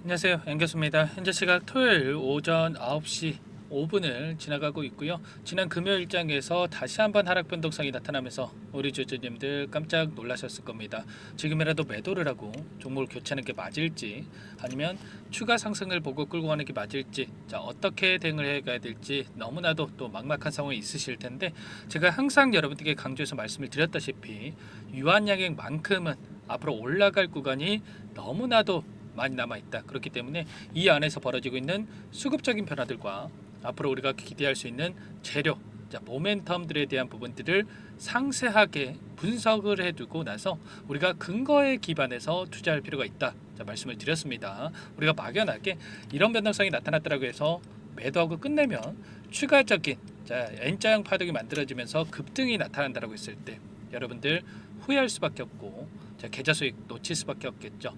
안녕하세요. 앵교수입니다. 현재 시각 토요일 오전 9시 5분을 지나가고 있고요. 지난 금요일장에서 다시 한번 하락 변동성이 나타나면서 우리 주주님들 깜짝 놀라셨을 겁니다. 지금이라도 매도를 하고 종목을 교체하는 게 맞을지 아니면 추가 상승을 보고 끌고 가는 게 맞을지 어떻게 대응을 해가야 될지 너무나도 또 막막한 상황이 있으실 텐데 제가 항상 여러분들께 강조해서 말씀을 드렸다시피 유한양액만큼은 앞으로 올라갈 구간이 너무나도 많이 남아있다. 그렇기 때문에 이 안에서 벌어지고 있는 수급적인 변화들과 앞으로 우리가 기대할 수 있는 재료, 모멘텀들에 대한 부분들을 상세하게 분석을 해두고 나서 우리가 근거에 기반해서 투자할 필요가 있다. 말씀을 드렸습니다. 우리가 막연하게 이런 변동성이 나타났다고 해서 매도하고 끝내면 추가적인 N자형 파동이 만들어지면서 급등이 나타난다고 했을 때 여러분들 후회할 수밖에 없고 계좌 수익 놓칠 수밖에 없겠죠.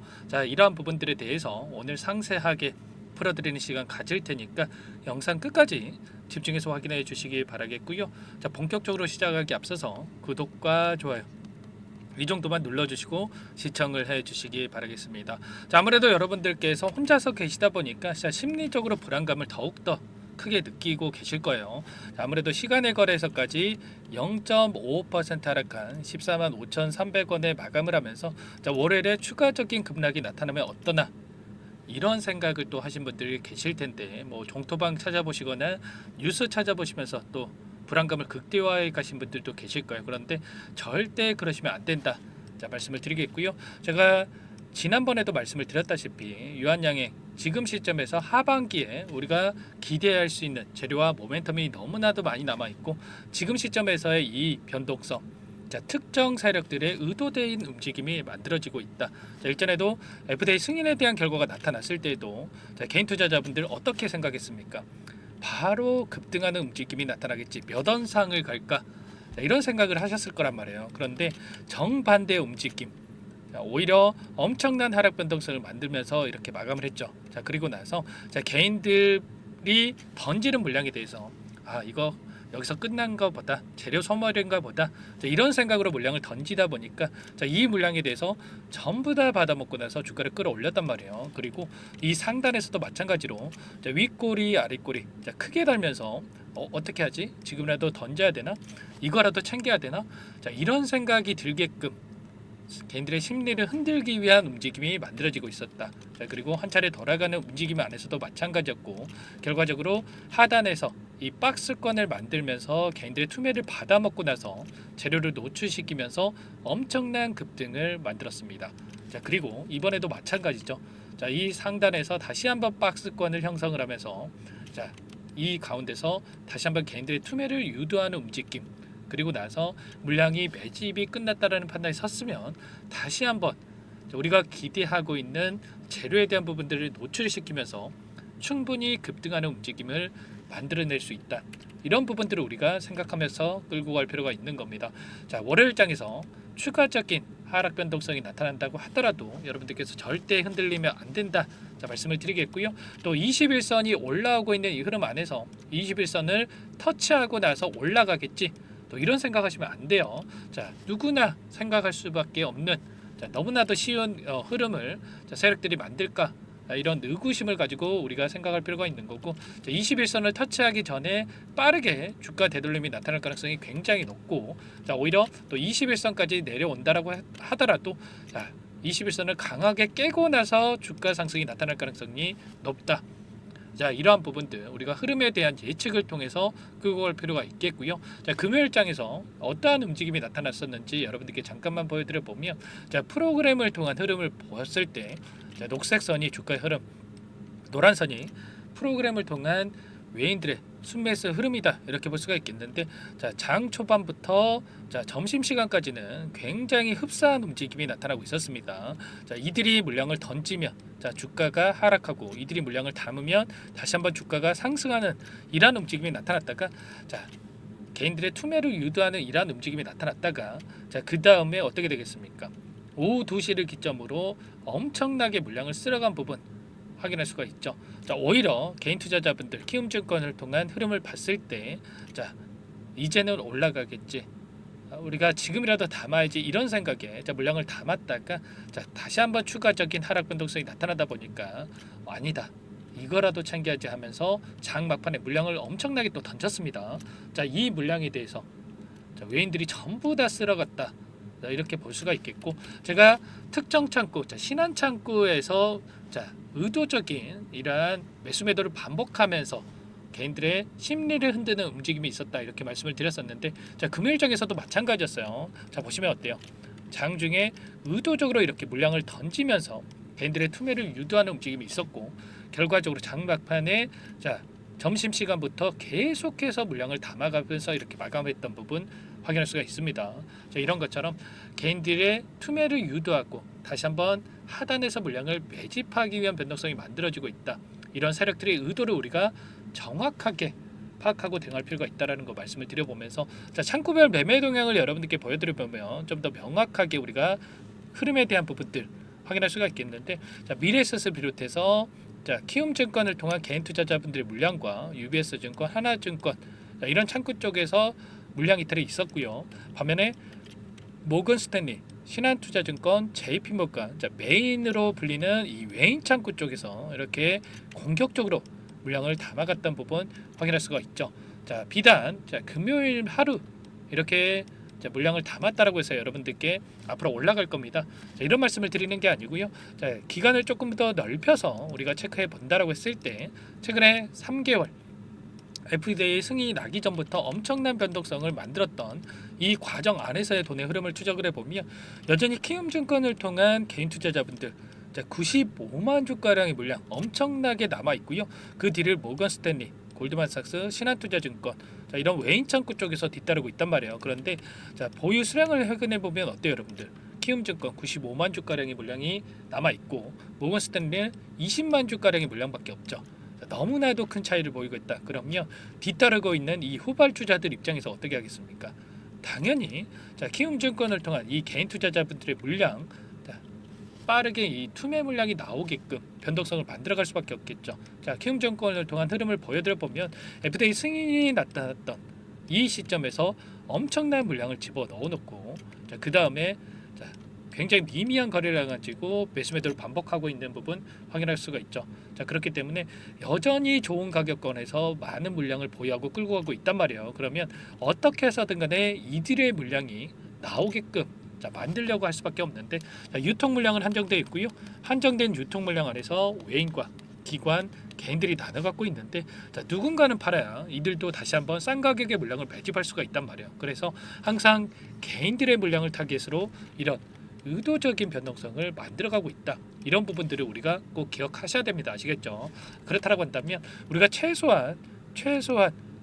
이러한 부분들에 대해서 오늘 상세하게 풀어드리는 시간 가질 테니까 영상 끝까지 집중해서 확인해 주시기 바라겠고요. 본격적으로 시작하기 앞서서 구독과 좋아요 이 정도만 눌러주시고 시청을 해주시기 바라겠습니다. 아무래도 여러분들께서 혼자서 계시다 보니까 심리적으로 불안감을 더욱더 크게 느끼고 계실 거예요. 아무래도 시간의 거래에서까지 0.55% 하락한 14만 5,300원에 마감을 하면서 월요일에 추가적인 급락이 나타나면 어떠나 이런 생각을 또 하신 분들이 계실 텐데 종토방 찾아보시거나 뉴스 찾아보시면서 또 불안감을 극대화해 가신 분들도 계실 거예요. 그런데 절대 그러시면 안 된다. 말씀을 드리겠고요. 제가 지난번에도 말씀을 드렸다시피 유한양의 지금 시점에서 하반기에 우리가 기대할 수 있는 재료와 모멘텀이 너무나도 많이 남아있고 지금 시점에서의 이 변동성 특정 세력들의 의도된 움직임이 만들어지고 있다. 일전에도 FDA 승인에 대한 결과가 나타났을 때에도 개인 투자자분들 어떻게 생각했습니까? 바로 급등하는 움직임이 나타나겠지, 몇 원상을 갈까, 이런 생각을 하셨을 거란 말이에요. 그런데 정반대의 움직임, 오히려 엄청난 하락 변동성을 만들면서 이렇게 마감을 했죠. 그리고 나서 개인들이 던지는 물량에 대해서 이거 여기서 끝난 것보다 재료 소멸인가 보다 이런 생각으로 물량을 던지다 보니까 이 물량에 대해서 전부 다 받아먹고 나서 주가를 끌어올렸단 말이에요. 그리고 이 상단에서도 마찬가지로 윗꼬리 아랫꼬리 크게 달면서 어떻게 하지? 지금이라도 던져야 되나? 이거라도 챙겨야 되나? 이런 생각이 들게끔 개인들의 심리를 흔들기 위한 움직임이 만들어지고 있었다. 그리고 한 차례 돌아가는 움직임 안에서도 마찬가지였고 결과적으로 하단에서 이 박스권을 만들면서 개인들의 투매를 받아먹고 나서 재료를 노출시키면서 엄청난 급등을 만들었습니다. 그리고 이번에도 마찬가지죠. 이 상단에서 다시 한번 박스권을 형성을 하면서 이 가운데서 다시 한번 개인들의 투매를 유도하는 움직임, 그리고 나서 물량이 매집이 끝났다라는 판단이 섰으면 다시 한번 우리가 기대하고 있는 재료에 대한 부분들을 노출시키면서 충분히 급등하는 움직임을 만들어낼 수 있다. 이런 부분들을 우리가 생각하면서 끌고 갈 필요가 있는 겁니다. 월요일장에서 추가적인 하락 변동성이 나타난다고 하더라도 여러분들께서 절대 흔들리면 안 된다. 말씀을 드리겠고요. 또 21선이 올라오고 있는 이 흐름 안에서 21선을 터치하고 나서 올라가겠지. 또 이런 생각하시면 안 돼요. 누구나 생각할 수밖에 없는 너무나도 쉬운 흐름을 세력들이 만들까, 이런 의구심을 가지고 우리가 생각할 필요가 있는 거고 21선을 터치하기 전에 빠르게 주가 되돌림이 나타날 가능성이 굉장히 높고 오히려 또 21선까지 내려온다라고 하더라도 21선을 강하게 깨고 나서 주가 상승이 나타날 가능성이 높다. 이러한 부분들 우리가 흐름에 대한 예측을 통해서 끌고 갈 필요가 있겠고요. 금요일장에서 어떠한 움직임이 나타났었는지 여러분들께 잠깐만 보여드려 보면 프로그램을 통한 흐름을 보았을 때 녹색 선이 주가의 흐름, 노란 선이 프로그램을 통한 외인들의 순매수 흐름이다, 이렇게 볼 수가 있겠는데 장 초반부터 점심시간까지는 굉장히 흡사한 움직임이 나타나고 있었습니다. 이들이 물량을 던지면 주가가 하락하고 이들이 물량을 담으면 다시 한번 주가가 상승하는 이러한 움직임이 나타났다가 개인들의 투매를 유도하는 이러한 움직임이 나타났다가 그 다음에 어떻게 되겠습니까? 오후 2시를 기점으로 엄청나게 물량을 쓸어간 부분 확인할 수가 있죠. 오히려 개인 투자자분들 키움증권을 통한 흐름을 봤을 때 이제는 올라가겠지, 우리가 지금이라도 담아야지 이런 생각에 자, 물량을 담았다가 자, 다시 한번 추가적인 하락 변동성이 나타나다 보니까 아니다. 이거라도 챙겨야지 하면서 장 막판에 물량을 엄청나게 또 던졌습니다. 자, 이 물량에 대해서 자, 외인들이 전부 다 쓸어갔다. 자, 이렇게 볼 수가 있겠고, 제가 특정 창구, 자, 신한 창구에서 자, 의도적인 이러한 매수 매도를 반복하면서 개인들의 심리를 흔드는 움직임이 있었다 이렇게 말씀을 드렸었는데, 자, 금요일장에서도 마찬가지였어요. 자, 보시면 어때요? 장중에 의도적으로 이렇게 물량을 던지면서 개인들의 투매를 유도하는 움직임이 있었고, 결과적으로 장 막판에 자, 점심시간부터 계속해서 물량을 담아가면서 이렇게 마감했던 부분 확인할 수가 있습니다. 자, 이런 것처럼 개인들의 투매를 유도하고 다시 한번 하단에서 물량을 매집하기 위한 변동성이 만들어지고 있다. 이런 세력들의 의도를 우리가 정확하게 파악하고 대응할 필요가 있다라는 거 말씀을 드려보면서, 자, 창구별 매매 동향을 여러분들께 보여드려보면 좀 더 명확하게 우리가 흐름에 대한 부분들 확인할 수가 있겠는데, 자, 미래에셋을 비롯해서 자, 키움증권을 통한 개인 투자자분들의 물량과 UBS증권, 하나증권 자, 이런 창구 쪽에서 물량 이탈이 있었고요. 반면에 모건스탠리, 신한투자증권, JP모건 자, 메인으로 불리는 이 외인 창구 쪽에서 이렇게 공격적으로 물량을 담아갔던 부분 확인할 수가 있죠. 자, 비단 자, 금요일 하루 이렇게 자, 물량을 담았다라고 해서 여러분들께 앞으로 올라갈 겁니다. 자, 이런 말씀을 드리는 게 아니고요. 자, 기간을 조금 더 넓혀서 우리가 체크해 본다라고 했을 때 최근에 3개월 FDA의 승인이 나기 전부터 엄청난 변동성을 만들었던 이 과정 안에서의 돈의 흐름을 추적을 해보면 여전히 키움증권을 통한 개인 투자자분들 자, 95만 주가량의 물량 엄청나게 남아 있고요. 그 뒤를 모건스탠리, 골드만삭스, 신한투자증권 자, 이런 외인 창구 쪽에서 뒤따르고 있단 말이에요. 그런데 자, 보유 수량을 확인해 보면 어때요, 여러분들? 키움증권 95만 주가량의 물량이 남아 있고 모건스탠리는 20만 주가량의 물량밖에 없죠. 자, 너무나도 큰 차이를 보이고 있다. 그럼요, 뒤따르고 있는 이 후발주자들 입장에서 어떻게 하겠습니까? 당연히 자, 키움증권을 통한 이 개인 투자자분들의 물량 빠르게 이 투매 물량이 나오게끔 변동성을 만들어갈 수밖에 없겠죠. 자, 키움증권을 통한 흐름을 보여드려 보면 FDA 승인이 나타났던 이 시점에서 엄청난 물량을 집어 넣어놓고 자, 그 다음에 굉장히 미미한 거래를 가지고 매수 매도를 반복하고 있는 부분 확인할 수가 있죠. 자, 그렇기 때문에 여전히 좋은 가격권에서 많은 물량을 보유하고 끌고 가고 있단 말이에요. 그러면 어떻게 해서든 간에 이들의 물량이 나오게끔 자, 만들려고 할 수밖에 없는데, 자, 유통 물량은 한정되어 있고요. 한정된 유통 물량 안에서 외인과 기관, 개인들이 나눠 갖고 있는데, 자, 누군가는 팔아야 이들도 다시 한번 싼 가격의 물량을 매집할 수가 있단 말이에요. 그래서 항상 개인들의 물량을 타겟으로 이런 의도적인 변동성을 만들어가고 있다. 이런 부분들을 우리가 꼭 기억하셔야 됩니다. 아시겠죠? 그렇다고 한다면 우리가 최소한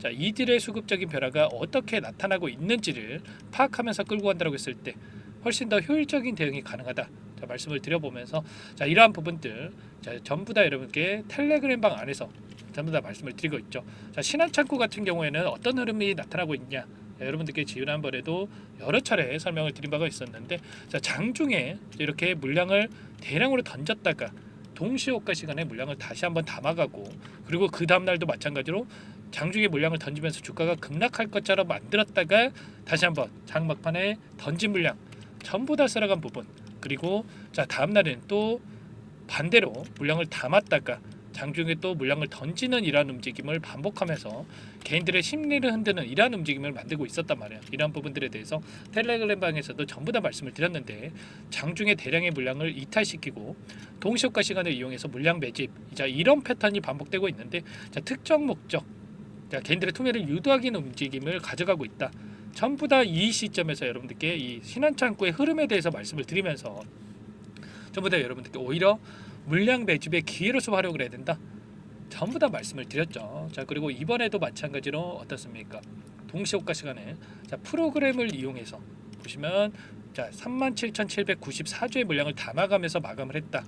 자, 이들의 수급적인 변화가 어떻게 나타나고 있는지를 파악하면서 끌고 간다고 했을 때 훨씬 더 효율적인 대응이 가능하다. 자, 말씀을 드려보면서 자, 이러한 부분들 자, 전부 다 여러분께 텔레그램방 안에서 전부 다 말씀을 드리고 있죠. 자, 신한창구 같은 경우에는 어떤 흐름이 나타나고 있냐? 자, 여러분들께 지난번에도 여러 차례 설명을 드린 바가 있었는데, 자, 장중에 이렇게 물량을 대량으로 던졌다가 동시호가 시간에 물량을 다시 한번 담아가고, 그리고 그 다음날도 마찬가지로 장중에 물량을 던지면서 주가가 급락할 것처럼 만들었다가 다시 한번 장 막판에 던진 물량 전부 다 쓸어간 부분, 그리고 자, 다음날에는 또 반대로 물량을 담았다가 장중에 또 물량을 던지는 이러한 움직임을 반복하면서 개인들의 심리를 흔드는 이러한 움직임을 만들고 있었단 말이에요. 이러한 부분들에 대해서 텔레그램방에서도 전부 다 말씀을 드렸는데, 장중에 대량의 물량을 이탈시키고 동시효과 시간을 이용해서 물량 매집 자, 이런 패턴이 반복되고 있는데, 자, 특정 목적 자, 개인들의 투매를 유도하기 위한 움직임을 가져가고 있다. 전부 다 이 시점에서 여러분들께 이 신한창구의 흐름에 대해서 말씀을 드리면서 전부 다 여러분들께 오히려 물량 매집의 기회로서 활용을 해야 된다. 전부 다 말씀을 드렸죠. 자, 그리고 이번에도 마찬가지로 어떻습니까? 동시호가 시간에 자, 프로그램을 이용해서 보시면 자, 37,794주의 물량을 담아가면서 마감을 했다.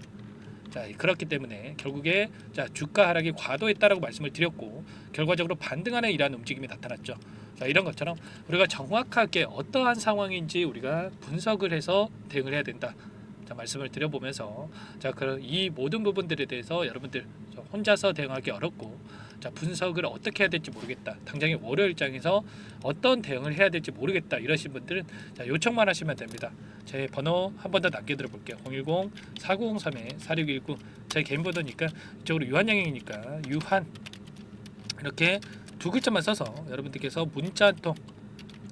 자, 그렇기 때문에 결국에 자, 주가 하락이 과도했다라고 말씀을 드렸고 결과적으로 반등하는 이러한 움직임이 나타났죠. 자, 이런 것처럼 우리가 정확하게 어떠한 상황인지 우리가 분석을 해서 대응을 해야 된다. 자, 말씀을 드려보면서 자, 이 모든 부분들에 대해서 여러분들 혼자서 대응하기 어렵고 자, 분석을 어떻게 해야 될지 모르겠다. 당장의 월요일장에서 어떤 대응을 해야 될지 모르겠다. 이러신 분들은 자, 요청만 하시면 됩니다. 제 번호 한 번 더 남겨드려 볼게요. 010-4903-4619 제 개인 번호니까 이쪽으로 유한양행이니까 유한 이렇게 두 글자만 써서 여러분들께서 문자 한 통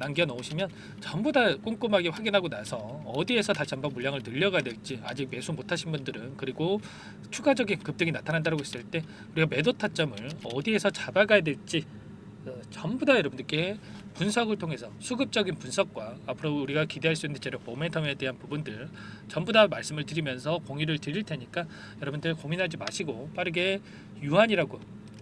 남겨놓으시면 전부 다 꼼꼼하게 확인하고 나서 어디에서 다시 한번 물량을 늘려가야 될지 아직 매수 못하신 분들은 그리고 추가적인 급등이 나타난다고 했을 때 우리가 매도 타점을 어디에서 잡아가야 될지 전부 다 여러분들께 분석을 통해서 수급적인 분석과 앞으로 우리가 기대할 수 있는 재료 모멘텀에 대한 부분들 전부 다 말씀을 드리면서 공유를 드릴 테니까 여러분들 고민하지 마시고 빠르게 유한이라고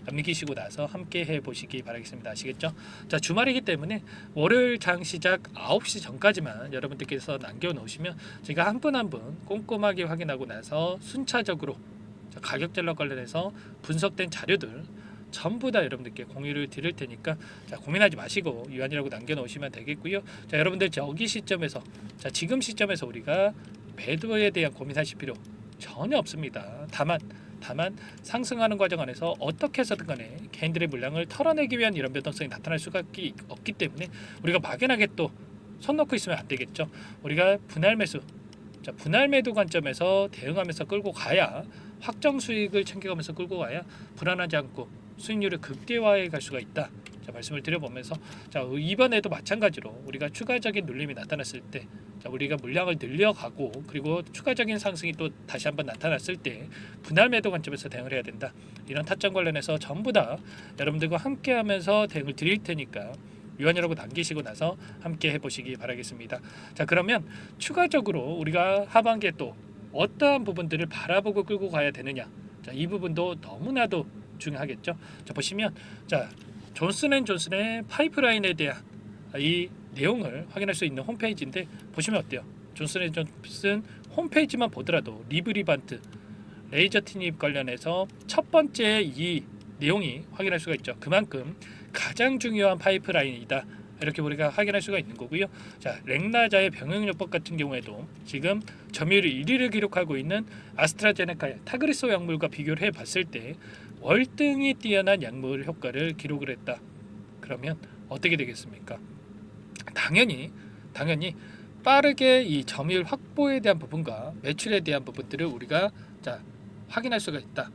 남기시고 나서 함께 해보시기 바라겠습니다. 아시겠죠? 자, 주말이기 때문에 월요일 장 시작 9시 전까지만 여러분들께서 남겨놓으시면 제가 한 분 한 분 꼼꼼하게 확인하고 나서 순차적으로 가격 전략 관련해서 분석된 자료들 전부 다 여러분들께 공유를 드릴 테니까 자, 고민하지 마시고 유한이라고 남겨놓으시면 되겠고요. 자, 여러분들 저기 시점에서 자, 지금 시점에서 우리가 매도에 대한 고민하실 필요 전혀 없습니다. 다만 상승하는 과정 안에서 어떻게 해서든 간에 개인들의 물량을 털어내기 위한 이런 변동성이 나타날 수가 없기 때문에 우리가 막연하게 또 손 놓고 있으면 안 되겠죠. 우리가 분할 매수, 자, 분할 매도 관점에서 대응하면서 끌고 가야 확정 수익을 챙겨가면서 끌고 가야 불안하지 않고 수익률을 극대화해 갈 수가 있다. 자, 말씀을 드려보면서 자, 이번에도 마찬가지로 우리가 추가적인 눌림이 나타났을 때 자, 우리가 물량을 늘려가고 그리고 추가적인 상승이 또 다시 한번 나타났을 때 분할 매도 관점에서 대응을 해야 된다. 이런 타점 관련해서 전부 다 여러분들과 함께 하면서 대응을 드릴 테니까 유한이라고 남기시고 나서 함께 해보시기 바라겠습니다. 자, 그러면 추가적으로 우리가 하반기에 또 어떠한 부분들을 바라보고 끌고 가야 되느냐, 자, 이 부분도 너무나도 중요하겠죠. 자, 보시면 자, 존슨앤존슨의 파이프라인에 대한 이 내용을 확인할 수 있는 홈페이지인데 보시면 어때요? 존슨앤존슨 홈페이지만 보더라도 리브리반트 레이저 티닙 관련해서 첫 번째 이 내용이 확인할 수가 있죠. 그만큼 가장 중요한 파이프라인이다. 이렇게 우리가 확인할 수가 있는 거고요. 자, 렉나자의 병역요법 같은 경우에도 지금 점유율 1위를 기록하고 있는 아스트라제네카의 타그리소 약물과 비교를 해봤을 때 월등히 뛰어난 약물 효과를 기록을 했다. 그러면 어떻게 되겠습니까? 당연히 빠르게 이 점유율 확보에 대한 부분과 매출에 대한 부분들을 우리가 자, 확인할 수가 있다.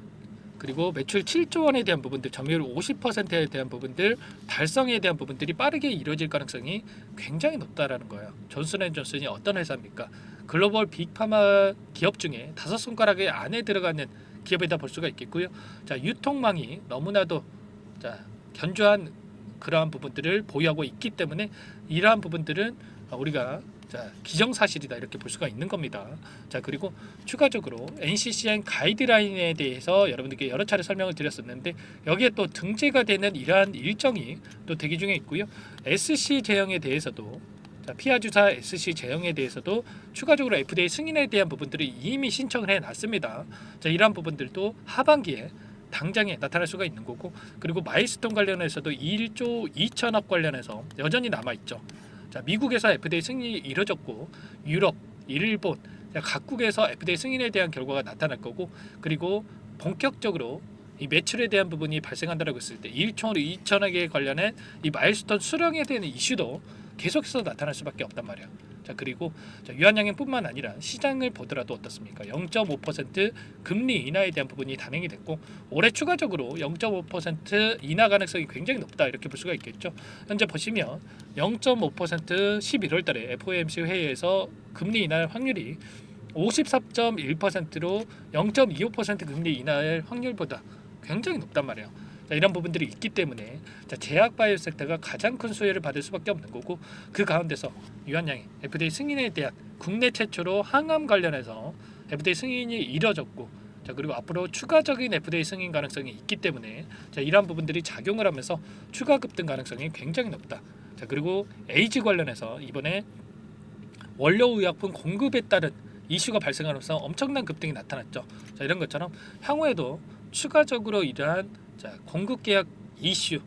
그리고 매출 7조 원에 대한 부분들, 점유율 50%에 대한 부분들, 달성에 대한 부분들이 빠르게 이루어질 가능성이 굉장히 높다라는 거예요. 존슨앤존슨이 어떤 회사입니까? 글로벌 빅파마 기업 중에 5손가락에 안에 들어가는 기업이다 볼 수가 있겠고요. 자, 유통망이 너무나도 자, 견조한 그러한 부분들을 보유하고 있기 때문에 이러한 부분들은 우리가 자, 기정사실이다 이렇게 볼 수가 있는 겁니다. 자, 그리고 추가적으로 NCCN 가이드라인에 대해서 여러분들께 여러 차례 설명을 드렸었는데 여기에 또 등재가 되는 이러한 일정이 또 대기 중에 있고요. SC 제형에 대해서도 자, 피아 주사 SC 제형에 대해서도 추가적으로 FDA 승인에 대한 부분들을 이미 신청을 해놨습니다. 자, 이러한 부분들도 하반기에 당장에 나타날 수가 있는 거고 그리고 마일스톤 관련해서도 1조 2천억 관련해서 여전히 남아있죠. 자, 미국에서 FDA 승인이 이뤄졌고 유럽, 일본 각국에서 FDA 승인에 대한 결과가 나타날 거고 그리고 본격적으로 이 매출에 대한 부분이 발생한다고 했을 때 1조 2천억에 관련된 이 마일스톤 수령에 대한 이슈도 계속해서 나타날 수밖에 없단 말이야. 자, 그리고 유한양행뿐만 아니라 시장을 보더라도 어떻습니까? 0.5% 금리 인하에 대한 부분이 단행이 됐고 올해 추가적으로 0.5% 인하 가능성이 굉장히 높다 이렇게 볼 수가 있겠죠. 현재 보시면 0.5% 11월 달에 FOMC 회의에서 금리 인하 확률이 54.1%로 0.25% 금리 인하의 확률보다 굉장히 높단 말이에요. 자, 이런 부분들이 있기 때문에 자, 제약 바이오 섹터가 가장 큰 수혜를 받을 수밖에 없는 거고 그 가운데서 유한양행 FDA 승인에 대한 국내 최초로 항암 관련해서 FDA 승인이 이뤄졌고 자, 그리고 앞으로 추가적인 FDA 승인 가능성이 있기 때문에 자, 이러한 부분들이 작용을 하면서 추가 급등 가능성이 굉장히 높다. 자, 그리고 에이즈 관련해서 이번에 원료 의약품 공급에 따른 이슈가 발생하면서 엄청난 급등이 나타났죠. 자, 이런 것처럼 향후에도 추가적으로 이러한 자, 공급 계약 이슈,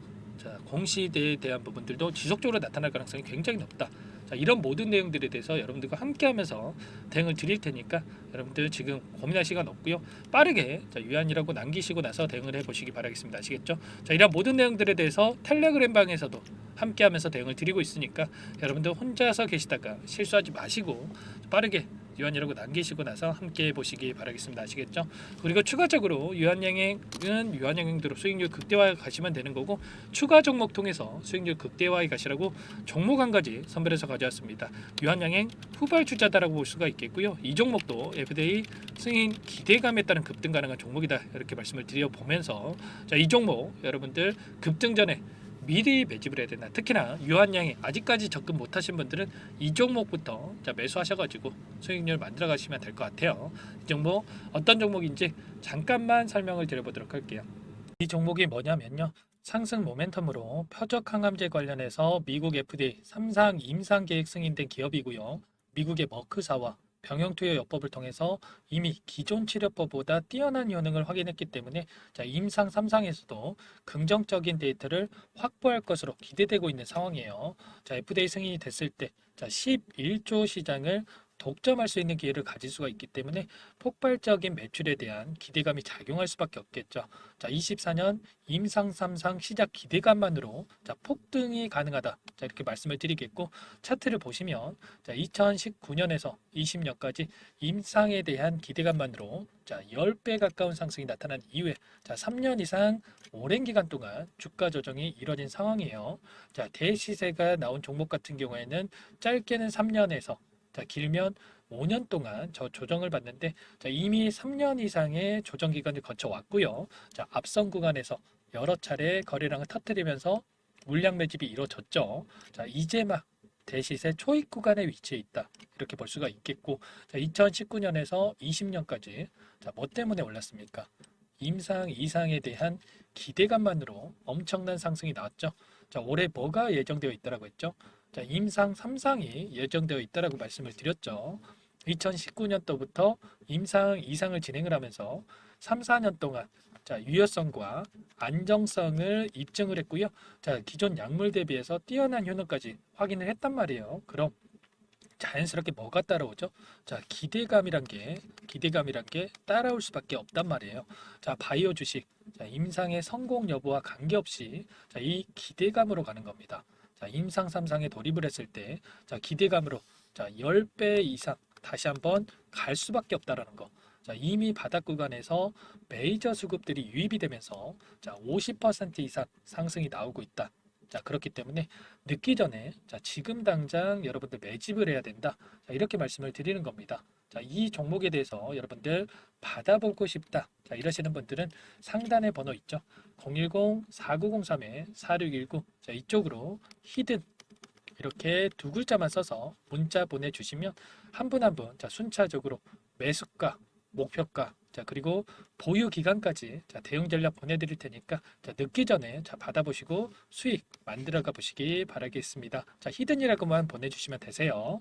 자, 공시대에 대한 부분들도 지속적으로 나타날 가능성이 굉장히 높다. 자, 이런 모든 내용들에 대해서 여러분들과 함께하면서 대응을 드릴 테니까 여러분들 지금 고민할 시간 없고요. 빠르게 자, 유한이라고 남기시고 나서 대응을 해보시기 바라겠습니다. 아시겠죠? 자, 이런 모든 내용들에 대해서 텔레그램 방에서도 함께하면서 대응을 드리고 있으니까 여러분들 혼자서 계시다가 실수하지 마시고 빠르게 유한이라고 남기시고 나서 함께 보시기 바라겠습니다. 아시겠죠? 그리고 추가적으로 유한양행은 유한양행대로 수익률 극대화에 가시면 되는 거고 추가 종목 통해서 수익률 극대화에 가시라고 종목 한 가지 선별해서 가져왔습니다. 유한양행 후발주자다라고 볼 수가 있겠고요. 이 종목도 FDA 승인 기대감에 따른 급등 가능한 종목이다 이렇게 말씀을 드려보면서 자, 이 종목 여러분들 급등 전에 미리 매집을 해야 된다. 특히나 유한양행 아직까지 접근 못하신 분들은 이 종목부터 자, 매수하셔가지고 수익률 만들어 가시면 될 것 같아요. 이 종목 어떤 종목인지 잠깐만 설명을 드려보도록 할게요. 이 종목이 뭐냐면요. 상승 모멘텀으로 표적 항암제 관련해서 미국 FDA 3상 임상 계획 승인된 기업이고요. 미국의 머크사와 병용투여요법을 통해서 이미 기존 치료법보다 뛰어난 효능을 확인했기 때문에 자, 임상 3상에서도 긍정적인 데이터를 확보할 것으로 기대되고 있는 상황이에요. 자, FDA 승인이 됐을 때 자, 11조 시장을 독점할 수 있는 기회를 가질 수가 있기 때문에 폭발적인 매출에 대한 기대감이 작용할 수밖에 없겠죠. 자, 24년 임상 3상 시작 기대감만으로 자, 폭등이 가능하다. 자, 이렇게 말씀을 드리겠고 차트를 보시면 자, 2019년에서 20년까지 임상에 대한 기대감만으로 자, 10배 가까운 상승이 나타난 이후에 자, 3년 이상 오랜 기간 동안 주가 조정이 이뤄진 상황이에요. 자, 대시세가 나온 종목 같은 경우에는 짧게는 3년에서 자, 길면 5년 동안 저 조정을 받는데 자, 이미 3년 이상의 조정 기간을 거쳐 왔고요. 자, 앞선 구간에서 여러 차례 거래량을 터뜨리면서 물량 매집이 이루어졌죠. 자, 이제 막 대시세 초입 구간에 위치해 있다. 이렇게 볼 수가 있겠고 자, 2019년에서 20년까지 자, 뭐 때문에 올랐습니까? 임상 이상에 대한 기대감만으로 엄청난 상승이 나왔죠. 자, 올해 뭐가 예정되어 있다라고 했죠? 자, 임상 3상이 예정되어 있다라고 말씀을 드렸죠. 2019년도부터 임상 2상을 진행을 하면서 3, 4년 동안 자, 유효성과 안정성을 입증을 했고요. 자, 기존 약물 대비해서 뛰어난 효능까지 확인을 했단 말이에요. 그럼 자연스럽게 뭐가 따라오죠? 자, 기대감이란 게 따라올 수밖에 없단 말이에요. 자, 바이오 주식, 자, 임상의 성공 여부와 관계없이 자, 이 기대감으로 가는 겁니다. 자, 임상 3상에 돌입을 했을 때, 자, 기대감으로 자, 10배 이상 다시 한번 갈 수밖에 없다라는 거. 자, 이미 바닥 구간에서 메이저 수급들이 유입이 되면서 자, 50% 이상 상승이 나오고 있다. 자, 그렇기 때문에 늦기 전에 자, 지금 당장 여러분들 매집을 해야 된다. 자, 이렇게 말씀을 드리는 겁니다. 자, 이 종목에 대해서 여러분들 받아보고 싶다. 자, 이러시는 분들은 상단에 번호 있죠. 010-4903-4619. 자, 이쪽으로 히든 이렇게 두 글자만 써서 문자 보내주시면 한 분 한 분 자, 순차적으로 매수가, 목표가, 자, 그리고 보유 기간까지 자, 대응 전략 보내드릴 테니까 자, 늦기 전에 자, 받아보시고 수익 만들어가 보시기 바라겠습니다. 자, 히든이라고만 보내주시면 되세요.